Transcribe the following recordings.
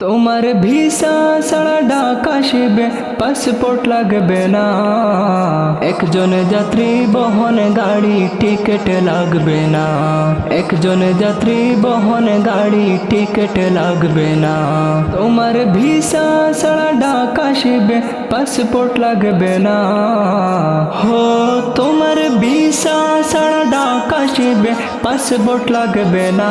তোমার ভিসা ছাড়া ঢাকা আসবে পাসপোর্ট লাগবে না। একজন যাত্রী বহন গাড়ি টিকিট লাগবে না। একজন যাত্রী বহন গাড়ি টিকিট লাগবে না। তোমার ভিসা ছাড়া ঢাকা আসবে পাসপোর্ট লাগবে না। হো তোমার ভিসা ছাড়া ঢাকা আসবে পাসপোর্ট লাগবে না।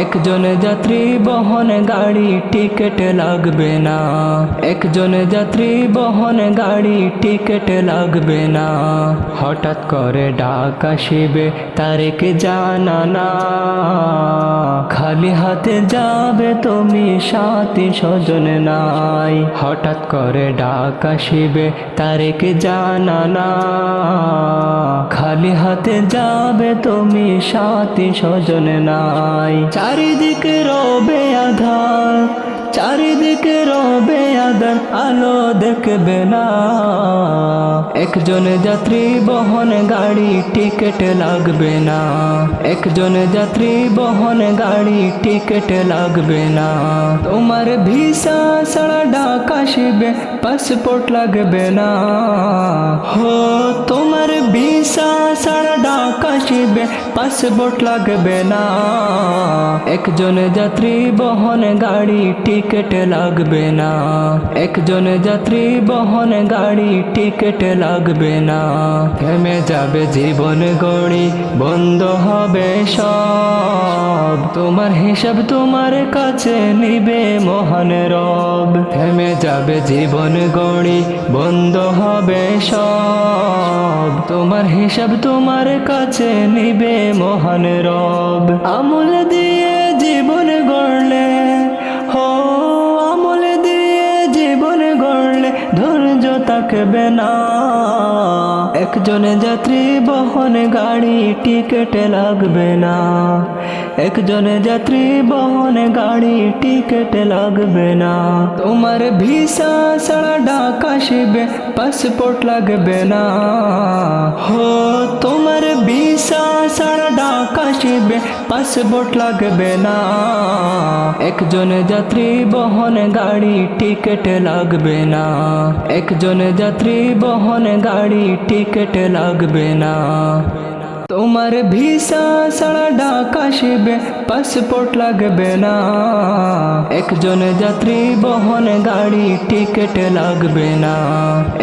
একজন যাত্রী বহন গাড়ি টিকিট লাগবে না। একজন যাত্রী বহন গাড়ি টিকিট লাগবে না। হঠাৎ করে ডাক আসিবে তারিখ জানা না। খালি হাতে যাবে তুমি, সাথী স্বজন নাই। হঠাৎ করে ডাক আসিবে তারিখ জানা না। খালি হাতে যাবে তুমি, সাথী স্বজন নাই। চারিদিকে রবে আধার, চারিদিকে রবে আধার, আলো দেখবে না। একজন যাত্রী বহন গাড়ি টিকিট লাগবে না। একজন যাত্রী বহন গাড়ি টিকিট লাগবে না। তোমার ভিসা ছাড়া ঢাকা আসবে পাসপোর্ট লাগবে না। হো তোমার ভিসা ছাড়া ঢাকা আসবে পাসপোর্ট লাগবে না। একজন যাত্রী বহন গাড়ি টিকিট লাগবে না। একজন যাত্রী বহন গাড়ি টিকিট লাগবে না। থেমে যাবে জীবন গড়ি, বন্ধ হবে সব। তোমার হিসাব তোমার কাছে নিবে মহান রব। থেমে যাবে জীবন গড়ি, বন্ধ হবে সব। তোমার হিসাব তোমার কাছে নিবে মহান রব। আমল দিয়ে জীবন গড়লে, হো আমল দিয়ে জীবন গড়লে ধৈর্য থাকবে না। একজন যাত্রী বহন গাড়ি টিকিট লাগবে না। একজন যাত্রী বহন গাড়ি টিকিট লাগবে না। তোমার ভিসা ছাড়া ঢাকা আসবে পাসপোর্ট লাগবে না। হো তোমার ভিসা ছাড়া ঢাকা আসবে পাসপোর্ট লাগবে না। একজন যাত্রী বহন গাড়ি টিকিট লাগবে না। একজন যাত্রী বহন গাড়ি টিকিট লাগবে না। তোমার ভিসা ছাড়া ঢাকা আসবে পাসপোর্ট লাগবে না। একজন যাত্রী বহন গাড়ি টিকিট লাগবে না।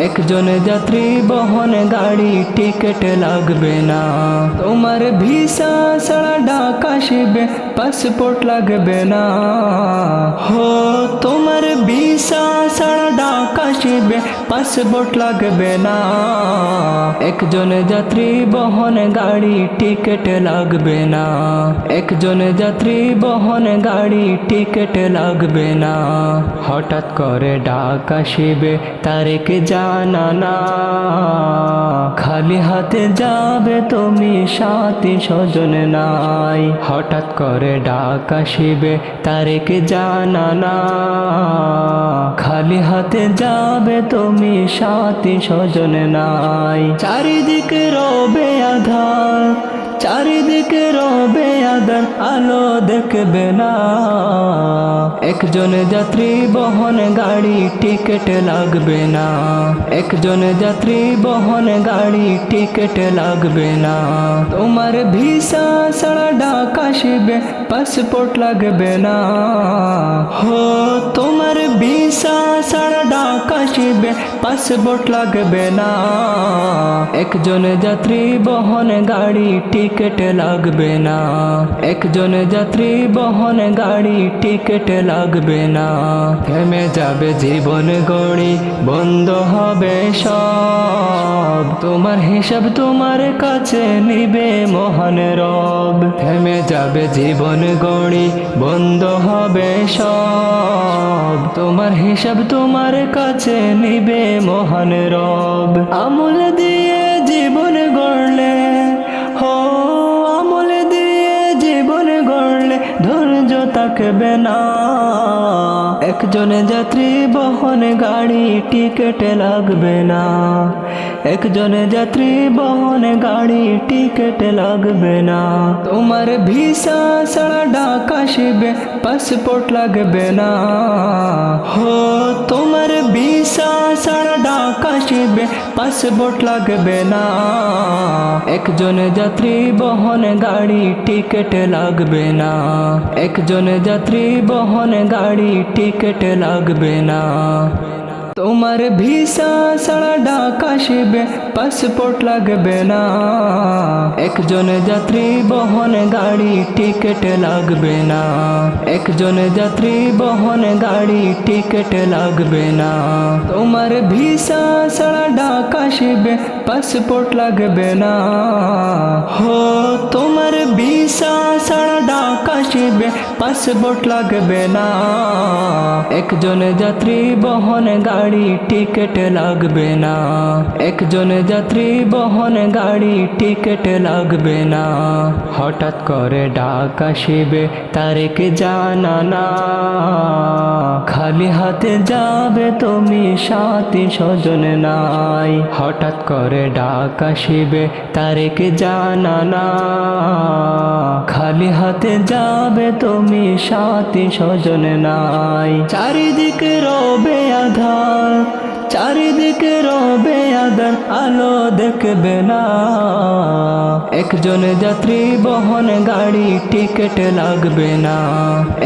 একজন যাত্রী বহন গাড়ি টিকিট লাগবে না। তোমার ভিসা ছাড়া ঢাকা আসবে পাসপোর্ট লাগবে না। হো তোমার ভিসা ছাড়া ঢাকা আসবে পাসপোর্ট লাগবে না। একজন যাত্রী বহন গাড়ি টিকিট লাগবে না। একজন যাত্রী বহন গাড়ি টিকিট লাগবে না। হঠাৎ করে ডাক আসিবে তারিখ জানা না। খালি হাতে যাবে তুমি, সাথী স্বজন নাই। হঠাৎ করে ডাক আসিবে তারিখ জানা না। খালি হাতে যাবে তুমি, সাথী স্বজন নাই। চারিদিকে রবে আধার, চারিদিকে রবে আধার, আলো দেখবে না। একজন যাত্রী বহন গাড়ি টিকিট লাগবে না। একজন যাত্রী বহন গাড়ি টিকিট লাগবে না। তোমার ভিসা ছাড়া ঢাকা আসবে পাসপোর্ট লাগবে না। হো তোমার ভিসা ছাড়া ঢাকা আসবে পাসপোর্ট লাগবে না। একজন যাত্রী বহন গাড়ি টিকিট লাগবে না। একজন যাত্রী বহন গাড়ি টিকিট লাগবে না। থেমে যাবে জীবন গড়ি, বন্ধ হবে সব। তোমার হিসাব তোমার কাছে নিবে মহান রব। থেমে যাবে জীবন গড়ি, বন্ধ হবে সব। তোমার হিসাব তোমার কাছে নিবে মহান রব। আমল দিয়ে জীবন গড়লে, হো আমল দিয়ে জীবন গড়লে ধৈর্য থাকবে না। একজন যাত্রী বহনে গাড়ি টিকিট লাগবে না, একজন যাত্রী বহনে গাড়ি টিকিট লাগবে না। তোমার ভিসা ছাড়া ঢাকা আসবে পাসপোর্ট লাগবে না, হো তোমার ভিসা ছাড়া ঢাকা আসবে পাসপোর্ট লাগবে না। একজন যাত্রী বহনে গাড়ি টিকিট লাগবে না, একজন যাত্রী বহনে গাড়ি টিকিট লাগবে না। তোমার ভিসা ছাড়া ঢাকা আসবে পাসপোর্ট লাগবে না, একজন যাত্রী বহনে গাড়ি টিকিট লাগবে না, একজন যাত্রী বহনে গাড়ি টিকিট লাগবে না। তোমার ভিসা ছাড়া ঢাকা আসবে পাসপোর্ট লাগবে না, হো তোমার ভিসা ছাড়া ঢাকা আসবে পাসপোর্ট লাগবে না। একজন যাত্রী বহনে গাড়ি টিকিট লাগবে না, একজন যাত্রী বহনে গাড়ি টিকিট লাগবে না। হঠাৎ করে ডাক আসিবে তারিখ জানা না, খালি হাতে যাবে তুমি সাথী স্বজন নাই। হঠাৎ করে ডাক আসিবে তারিখ জানা না, খালি হাতে যাবে তুমি সাথী স্বজন নাই। চারিদিকে রবে আধার, চারিদিকে রবে আধার, আলো দেখবে না। একজন যাত্রী বহনে গাড়ি টিকিট লাগবে না,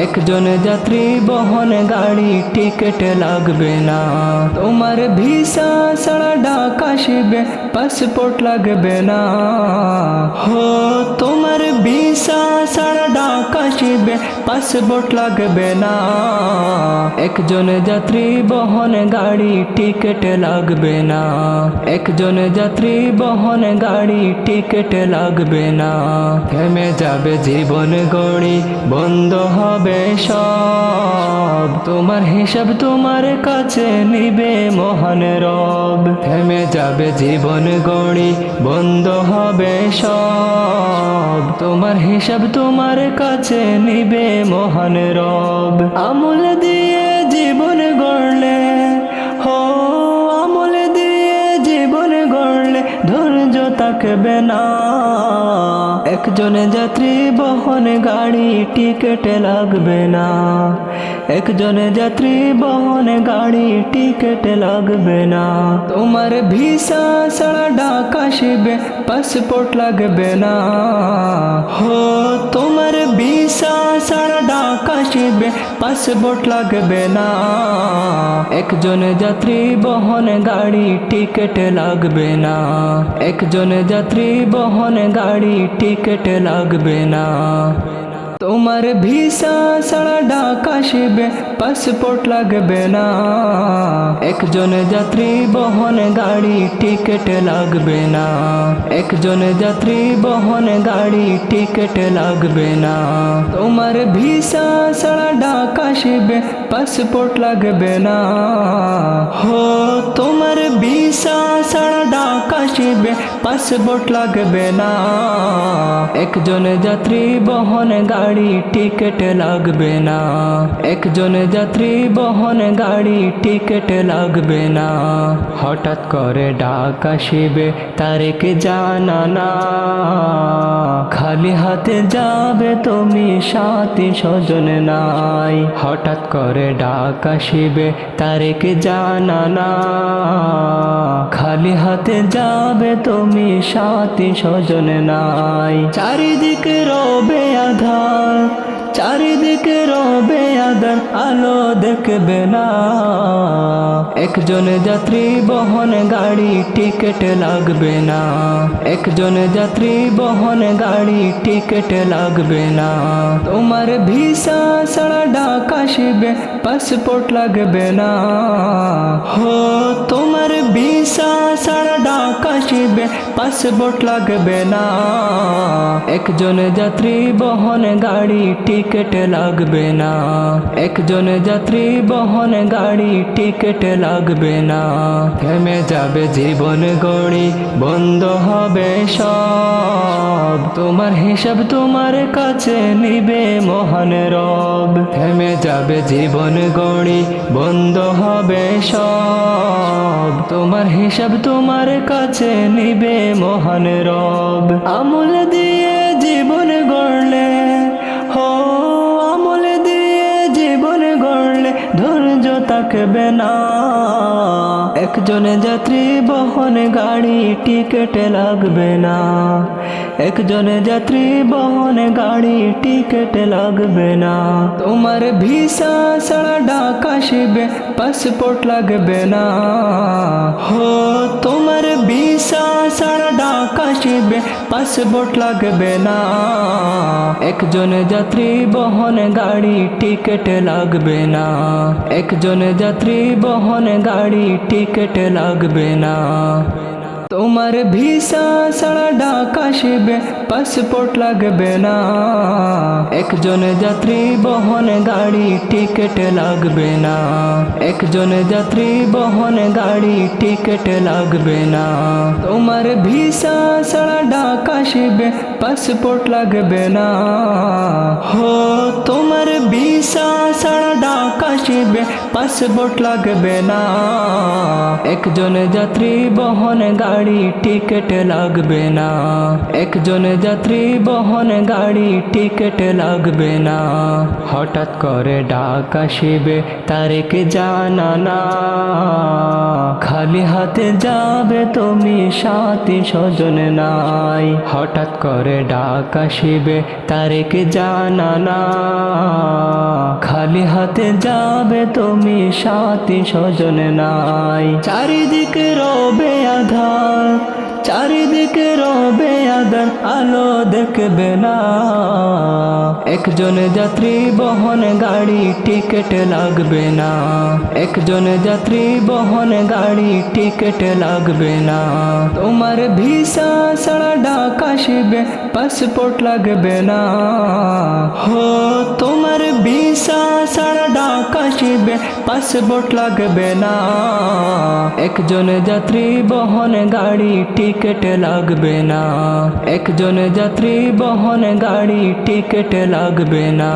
একজন যাত্রী বহনে গাড়ি টিকিট লাগবে না। তোমার ভিসা ছাড়া ঢাকা আসবে পাসপোর্ট লাগবে না, হো তোমার ভিসা ছাড়া ঢাকা আসবে পাসপোর্ট লাগবে না। একজন যাত্রী বহনে গাড়ি টিকিট লাগবে না, একজন যাত্রী বহনে গাড়ি টিকিট লাগবে না। থেমে যাবে জীবন গড়ি, বন্ধ হবে সব, তোমার হিসাব তোমার কাছে নিবে মহান রব। থেমে যাবে জীবন গড়ি, বন্ধ হবে সব, তোমার হিসাব তোমার কাছে নিবে মহান রব। আমল দিয়ে জীবন গড়লে, হো আমল দিয়ে জীবন গড়লে ধৈর্য থাকবে না। একজন যাত্রী বহনে গাড়ি টিকিট লাগবে না, একজন যাত্রী বহনে গাড়ি টিকিট লাগবে না। তোমার ভিসা ছাড়া ঢাকা আসবে পাসপোর্ট লাগবে না, হো তোমার ভিসা ছাড়া ঢাকা আসবে পাসপোর্ট লাগবে না। একজন যাত্রী বহনে গাড়ি টিকিট লাগবে না, একজন যাত্রী বহনে গাড়ি টিকিট লাগবে না। তোমার ভিসা ছাড়া ঢাকা আসবে পাসপোর্ট লাগবে না, একজন যাত্রী বহনে গাড়ি টিকিট লাগবে না, একজন যাত্রী বহনে গাড়ি টিকিট লাগবে না। তোমার ভিসা ছাড়া ঢাকা আসবে পাসপোর্ট লাগবে না, হো তোমার ভিসা ছাড়া ঢাকা আসবে পাসপোর্ট লাগবে না। একজন যাত্রী বহনে গাড়ি টিকিট লাগবে না, একজন যাত্রী বহনে গাড়ি টিকিট লাগবে না। হঠাৎ করে ডাক আসিবে তারিখ জানা না, খালি হাতে যাবে তুমি সাথী স্বজন নাই। হঠাৎ করে ডাক আসিবে তারিখ জানা না, খালি হাতে যাবে তুমি সাথী স্বজন নাই। চারিদিকে রবে আধার, চারিদিকে রবে আধার, আলো দেখবে না। একজন যাত্রী বহনে গাড়ি টিকিট লাগবে না, একজন যাত্রী বহনে গাড়ি টিকিট লাগবে না। তোমার ভিসা ছাড়া ঢাকা আসবে পাসপোর্ট লাগবে না, হো তোমার ভিসা ছাড়া ঢাকা আসবে পাসপোর্ট লাগবে না। একজন যাত্রী বহনে গাড়ি টিকিট টিকিট লাগবে না। একজন যাত্রী বহন গাড়ি টিকিট লাগবে না। থেমে যাবে জীবন গড়ি, বন্ধ হবে সব, তোমার হিসাব তোমার কাছে নিবে মহান রব। থেমে যাবে জীবন গড়ি, বন্ধ হবে সব, তোমার হিসাব তোমার কাছে নিবে মহান রব। আমল দিয়ে জীবন গড়লে, হো আমল দিয়ে জীবন গড়লে ধৈর্য থাকবে না। একজন যাত্রী বহন গাড়ি টিকিট লাগবে না। একজন যাত্রী বহন গাড়ি টিকিট লাগবে না। তোমার ভিসা ছাড়া ঢাকা আসবে পাসপোর্ট লাগবে না। হো তোমার ভিসা ছাড়া ঢাকা আসবে পাসপোর্ট লাগবে না। একজন যাত্রী বহন গাড়ি টিকিট লাগবে না। একজন যাত্রী বহন গাড়ি টিকিট লাগবে না। তোমার ভিসা ছাড়া ঢাকা আসবে পাসপোর্ট লাগবে না। একজন যাত্রী বহন গাড়ি টিকিট লাগবে না। একজন যাত্রী বহন গাড়ি টিকিট লাগবে না। তোমার ভিসা ছাড়া ঢাকা আসবে পাসপোর্ট লাগবে না। হো তোমার ভিসা ছাড়া ঢাকা আসবে পাসপোর্ট লাগবে না। একজন যাত্রী বহন গাড়ি টিকিট লাগবে না। একজন যাত্রী বহন গাড়ি টিকিট লাগবে না। হঠাৎ করে ডাক আসিবে তারিখ জানা না, খালি হাতে যাবে তুমি সাথী স্বজন নাই। হঠাৎ করে ডাক আসিবে তারিখ জানা না, খালি হাতে যাবে তুমি সাথী স্বজন নাই। চারিদিকে রবে আধার, চারিদিকে রবে আধার, আলো দেখবে না। একজন যাত্রী বহন গাড়ি টিকিট লাগবে না। একজন যাত্রী বহন গাড়ি টিকিট লাগবে না। তোমার ভিসা ছাড়া ঢাকা আসবে পাসপোর্ট লাগবে না। হো তোমার ভিসা ছাড়া ঢাকা আসবে পাসপোর্ট লাগবে না। একজন যাত্রী বহন গাড়ি টিকিট লাগবে না। একজন যাত্রী বহন গাড়ি টিকিট লাগবে না।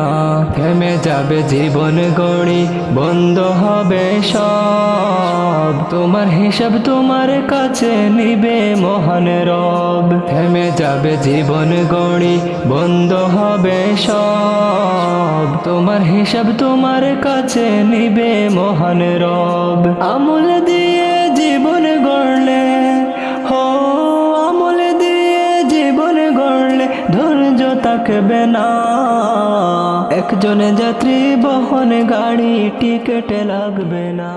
থেমে যাবে জীবন গড়ি, বন্ধ হবে সব, তোমার হিসাব তোমার কাছে নিবে মহান রব। থেমে যাবে জীবন গড়ি, বন্ধ হবে সব, তোমার হিসাব তোমার কাছে নিবে মহান রব। আমল দিয়ে জীবন গড়লে, হো আমল দিয়ে জীবন গড়লে ধৈর্য থাকবে না। একজন যাত্রী বহন গাড়ি টিকিট লাগবে না।